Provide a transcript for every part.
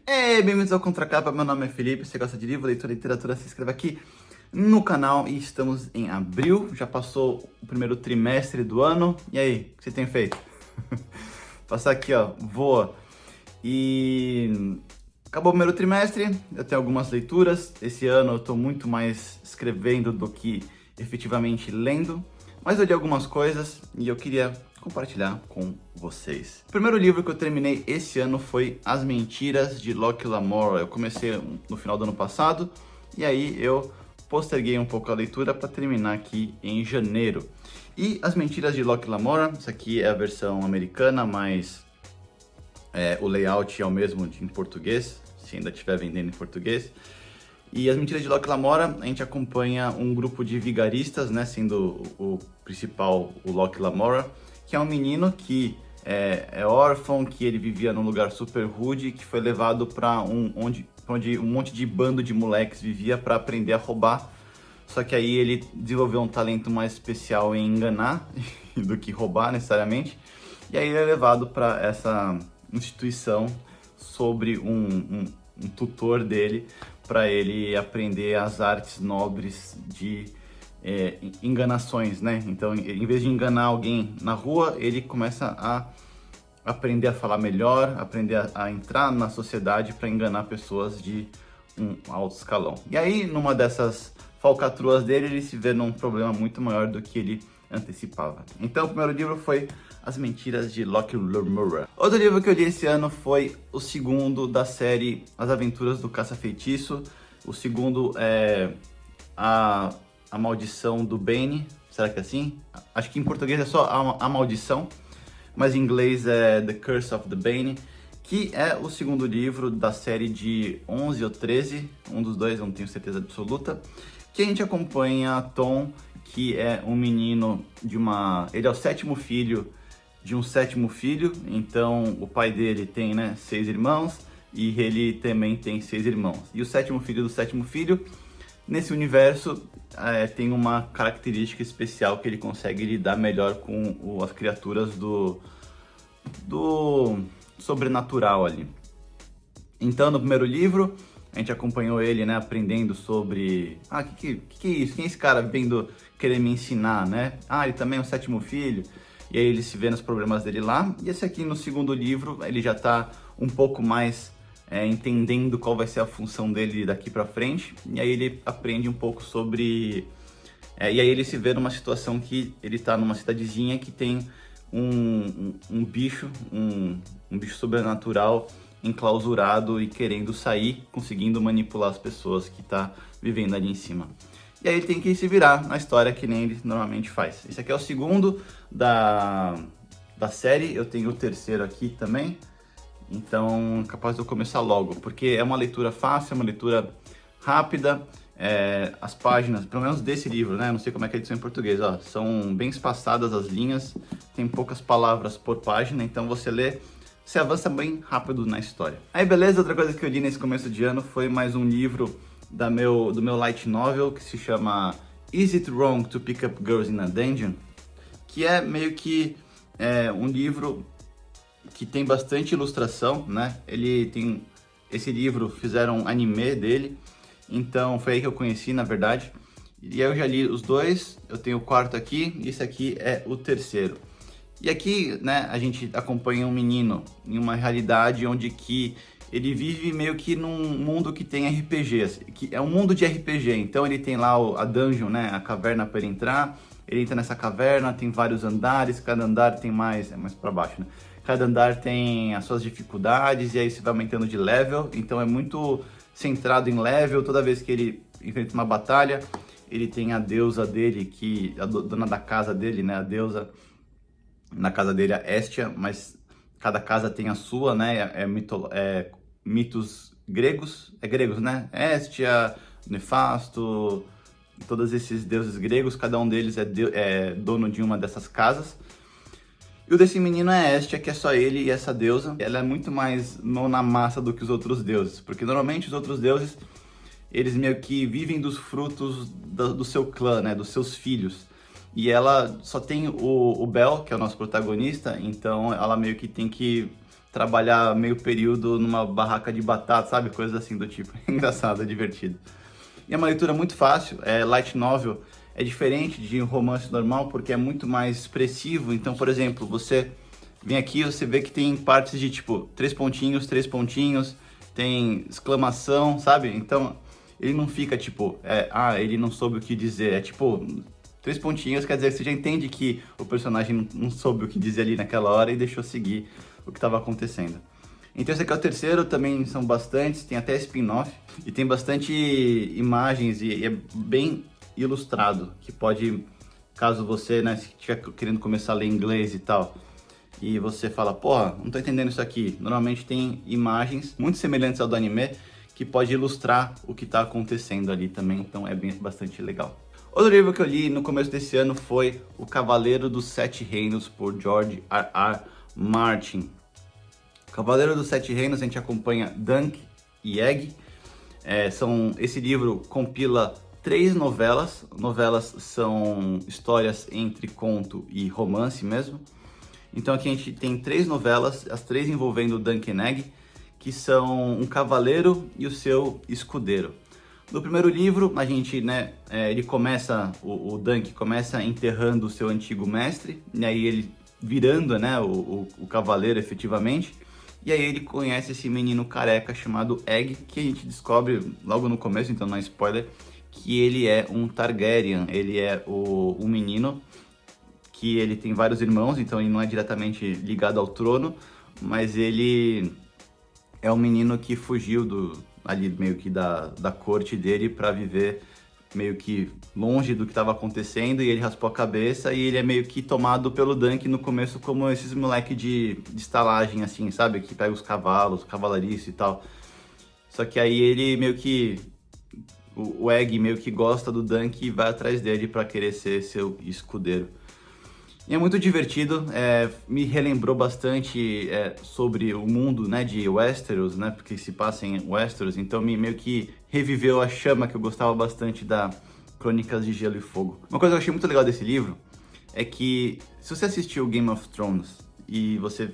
Ei, bem-vindos ao Contracapa, meu nome é Felipe, você gosta de livro, leitura e literatura, se inscreva aqui no canal e estamos em abril, já passou o primeiro trimestre do ano, e aí, o que você tem feito? Passar aqui, ó, voa. E acabou o primeiro trimestre, eu tenho algumas leituras, esse ano eu tô muito mais escrevendo do que efetivamente lendo, mas eu li algumas coisas e eu queria compartilhar com vocês. O primeiro livro que eu terminei esse ano foi As Mentiras de Locke Lamora. Eu comecei no final do ano passado e aí eu posterguei um pouco a leitura para terminar aqui em janeiro. E As Mentiras de Locke Lamora, essa aqui é a versão americana, mas o layout é o mesmo em português, se ainda estiver vendendo em português. E As Mentiras de Locke Lamora, a gente acompanha um grupo de vigaristas, né, sendo o principal o Locke Lamora, que é um menino que é órfão, que ele vivia num lugar super rude, que foi levado para onde um monte de bando de moleques vivia para aprender a roubar. Só que aí ele desenvolveu um talento mais especial em enganar do que roubar necessariamente. E aí ele é levado para essa instituição sobre um tutor dele, para ele aprender as artes nobres de enganações, né? Então, em vez de enganar alguém na rua, ele começa a aprender a falar melhor, aprender a entrar na sociedade para enganar pessoas de um alto escalão. E aí, numa dessas falcatruas dele, ele se vê num problema muito maior do que ele antecipava. Então, o primeiro livro foi As Mentiras de Locke Lamora. Outro livro que eu li esse ano foi o segundo da série As Aventuras do Caça-Feitiço. O segundo é a Maldição do Bane. Será que é assim? Acho que em português é só a Maldição, mas em inglês é The Curse of the Bane, que é o segundo livro da série de 11 ou 13, um dos dois, eu não tenho certeza absoluta, que a gente acompanha Tom, que é um menino ele é o sétimo filho de um sétimo filho, então o pai dele tem, né, 6 irmãos, e ele também tem 6 irmãos. E o sétimo filho do sétimo filho, nesse universo, tem uma característica especial que ele consegue lidar melhor com as criaturas do sobrenatural ali. Então, no primeiro livro, a gente acompanhou ele, né, aprendendo sobre... que é isso? Quem é esse cara vindo querer me ensinar, né? Ele também é o sétimo filho. E aí ele se vê nos problemas dele lá. E esse aqui, no segundo livro, ele já tá um pouco mais entendendo qual vai ser a função dele daqui pra frente. E aí ele aprende um pouco sobre... e aí ele se vê numa situação que ele tá numa cidadezinha que tem um bicho sobrenatural enclausurado e querendo sair, conseguindo manipular as pessoas que tá vivendo ali em cima. E aí ele tem que se virar na história que nem ele normalmente faz. Esse aqui é o segundo da série, eu tenho o terceiro aqui também, então capaz de eu começar logo, porque é uma leitura fácil, é uma leitura rápida, as páginas, pelo menos desse livro, né? Não sei como é que é a edição em português, ó, são bem espaçadas as linhas, tem poucas palavras por página, então você lê, você avança bem rápido na história. Aí beleza, outra coisa que eu li nesse começo de ano foi mais um livro do meu light novel, que se chama Is It Wrong to Pick Up Girls in a Dungeon? Que é meio que um livro que tem bastante ilustração, né? Esse livro, fizeram um anime dele, então foi aí que eu conheci, na verdade. E aí eu já li os dois, eu tenho o quarto aqui, e esse aqui é o terceiro. E aqui, né, a gente acompanha um menino em uma realidade onde que ele vive meio que num mundo que tem RPGs, que é um mundo de RPG. Então ele tem lá a dungeon, né, a caverna para ele entrar. Ele entra nessa caverna, tem vários andares, cada andar tem mais para baixo, né? Cada andar tem as suas dificuldades e aí você vai aumentando de level. Então é muito centrado em level. Toda vez que ele enfrenta uma batalha, ele tem a deusa dele, a dona da casa dele, né, a deusa na casa dele, a Hestia, mas cada casa tem a sua, né, mitos gregos, gregos, né, Hestia, Nefasto, todos esses deuses gregos, cada um deles é dono de uma dessas casas. E o desse menino é Hestia, que é só ele e essa deusa. Ela é muito mais mão na massa do que os outros deuses, porque normalmente os outros deuses, eles meio que vivem dos frutos do seu clã, né, dos seus filhos. E ela só tem o Bel, que é o nosso protagonista, então ela meio que tem que trabalhar meio período numa barraca de batata, sabe? Coisas assim do tipo. Engraçado, é divertido. E é uma leitura muito fácil, é light novel, é diferente de um romance normal porque é muito mais expressivo. Então, por exemplo, você vem aqui e você vê que tem partes de tipo 3 pontinhos, tem exclamação, sabe? Então, ele não fica tipo, ele não soube o que dizer. É tipo, 3 pontinhos, quer dizer, você já entende que o personagem não soube o que dizer ali naquela hora e deixou seguir o que estava acontecendo. Então esse aqui é o terceiro, também são bastantes, tem até spin-off e tem bastante imagens e é bem ilustrado, que pode, caso você, né, estiver querendo começar a ler inglês e tal, e você fala, porra, não tô entendendo isso aqui. Normalmente tem imagens muito semelhantes ao do anime, que pode ilustrar o que tá acontecendo ali também, então é bastante legal. Outro livro que eu li no começo desse ano foi O Cavaleiro dos Sete Reinos, por George R.R. Martin. Cavaleiro dos Sete Reinos, a gente acompanha Dunk e Egg. Esse livro compila 3 novelas. Novelas são histórias entre conto e romance mesmo. Então aqui a gente tem 3 novelas, as 3 envolvendo Dunk e Egg, que são um cavaleiro e o seu escudeiro. No primeiro livro, a gente, ele começa, o Dunk começa enterrando o seu antigo mestre, e aí ele virando, o cavaleiro efetivamente, e aí ele conhece esse menino careca chamado Egg, que a gente descobre logo no começo, então não é spoiler, que ele é um Targaryen, ele é um menino que ele tem vários irmãos, então ele não é diretamente ligado ao trono, mas ele é um menino que fugiu ali meio que da corte dele para viver meio que longe do que estava acontecendo, e ele raspou a cabeça e ele é meio que tomado pelo Dunk no começo como esses moleque de estalagem assim, sabe? Que pega os cavalos, cavalariço e tal. Só que aí ele meio que... O Egg meio que gosta do Dunk e vai atrás dele para querer ser seu escudeiro. E é muito divertido, me relembrou bastante sobre o mundo, de Westeros, porque se passa em Westeros, então meio que reviveu a chama que eu gostava bastante da Crônicas de Gelo e Fogo. Uma coisa que eu achei muito legal desse livro é que, se você assistiu Game of Thrones e você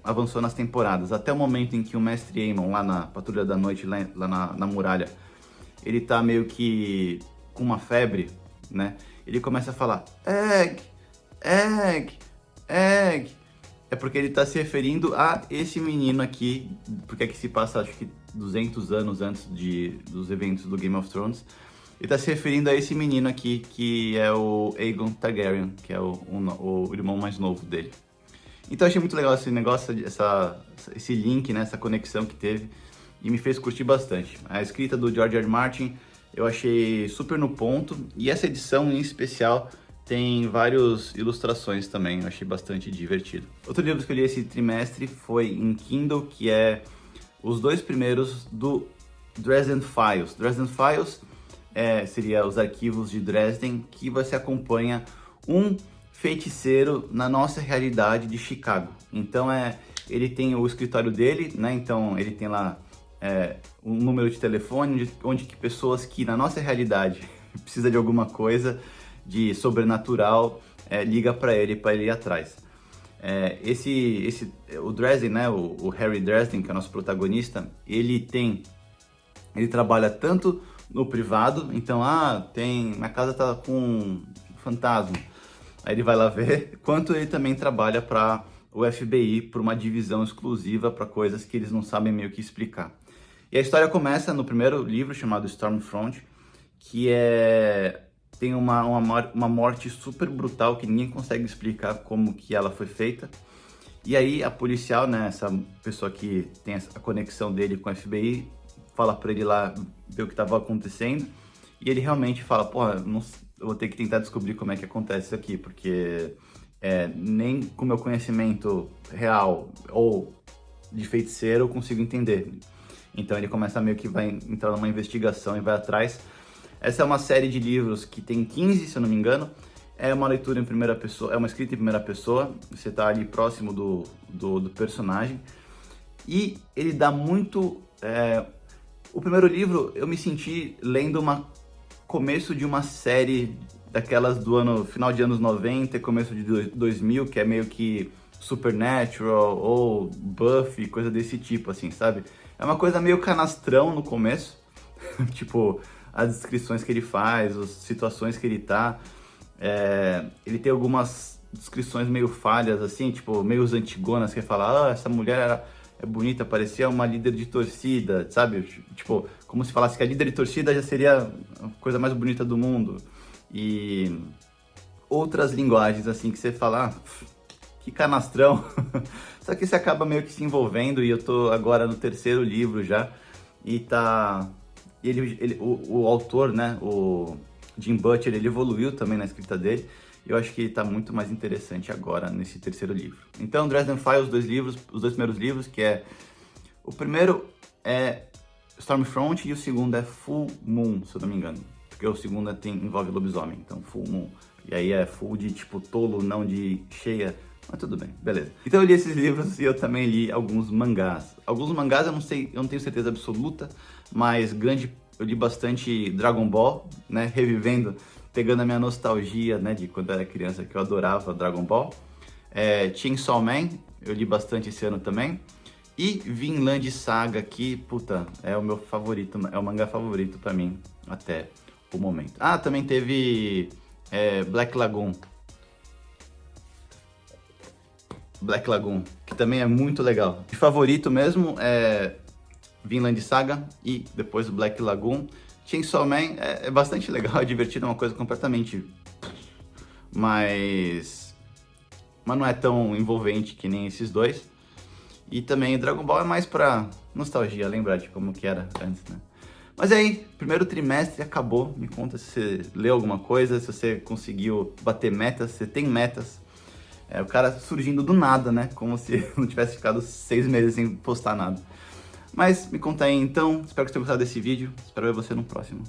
avançou nas temporadas, até o momento em que o Mestre Aemon, lá na Patrulha da Noite, lá na muralha, ele tá meio que com uma febre, ele começa a falar, Egg. É porque ele tá se referindo a esse menino aqui, porque aqui se passa, acho que 200 anos antes dos eventos do Game of Thrones. Ele tá se referindo a esse menino aqui, que é o Aegon Targaryen, que é o irmão mais novo dele. Então eu achei muito legal esse negócio, esse link, essa conexão que teve, e me fez curtir bastante. A escrita do George R. R. Martin eu achei super no ponto, e essa edição em especial tem várias ilustrações também, eu achei bastante divertido. Outro livro que eu li esse trimestre foi em Kindle, que é os 2 primeiros do Dresden Files. Dresden Files seria os arquivos de Dresden, que você acompanha um feiticeiro na nossa realidade de Chicago. Então ele tem o escritório dele, então ele tem lá um número de telefone onde que pessoas que na nossa realidade precisa de alguma coisa de sobrenatural, liga para ele ir atrás. O Dresden, o Harry Dresden, que é o nosso protagonista, ele trabalha tanto no privado, então, minha casa tá com um fantasma, aí ele vai lá ver, quanto ele também trabalha para o FBI, por uma divisão exclusiva para coisas que eles não sabem meio que explicar. E a história começa no primeiro livro, chamado Stormfront, que tem uma morte super brutal que ninguém consegue explicar como que ela foi feita. E aí a policial, essa pessoa que tem a conexão dele com o FBI, fala pra ele lá ver o que estava acontecendo. E ele realmente fala, porra, eu vou ter que tentar descobrir como é que acontece isso aqui, porque nem com o meu conhecimento real ou de feiticeiro eu consigo entender. Então ele começa meio que vai entrar numa investigação e vai atrás. Essa é uma série de livros que tem 15, se eu não me engano. É uma leitura em primeira pessoa, é uma escrita em primeira pessoa. Você está ali próximo do personagem. E ele dá muito... O primeiro livro eu me senti lendo começo de uma série daquelas do final de anos 90 e começo de 2000, que é meio que Supernatural ou Buffy, coisa desse tipo, assim, sabe? É uma coisa meio canastrão no começo, tipo, as descrições que ele faz, as situações que ele tá. Ele tem algumas descrições meio falhas, assim, tipo, meio antigonas, que fala, essa mulher é bonita, parecia uma líder de torcida, sabe? Tipo, como se falasse que a líder de torcida já seria a coisa mais bonita do mundo. E outras linguagens, assim, que você fala, que canastrão. Só que você acaba meio que se envolvendo, e eu tô agora no terceiro livro já, e tá... o autor, né, o Jim Butcher, ele evoluiu também na escrita dele, e eu acho que tá muito mais interessante agora nesse terceiro livro. Então, Dresden Files, os dois primeiros livros, que é... O primeiro é Stormfront e o segundo é Full Moon, se eu não me engano. Porque o segundo envolve lobisomem, então Full Moon. E aí é full de tipo tolo, não de cheia. Mas tudo bem, beleza. Então eu li esses livros e eu também li alguns mangás. Alguns mangás eu não sei, eu não tenho certeza absoluta, mas eu li bastante Dragon Ball, né, revivendo, pegando a minha nostalgia, né, de quando eu era criança, que eu adorava Dragon Ball. Chainsaw Man, eu li bastante esse ano também. E Vinland Saga, que, puta, é o meu favorito, é o mangá favorito pra mim até o momento. Ah, também teve Black Lagoon. Black Lagoon, que também é muito legal. De favorito mesmo é Vinland Saga e depois o Black Lagoon. Chainsaw Man é bastante legal, é divertido, é uma coisa completamente... Mas não é tão envolvente que nem esses dois. E também Dragon Ball é mais pra nostalgia, lembrar de como que era antes, né? Mas aí, primeiro trimestre acabou. Me conta se você leu alguma coisa, se você conseguiu bater metas, se você tem metas. O cara surgindo do nada, né? Como se não tivesse ficado 6 meses sem postar nada. Mas me conta aí então, espero que você tenha gostado desse vídeo. Espero ver você no próximo.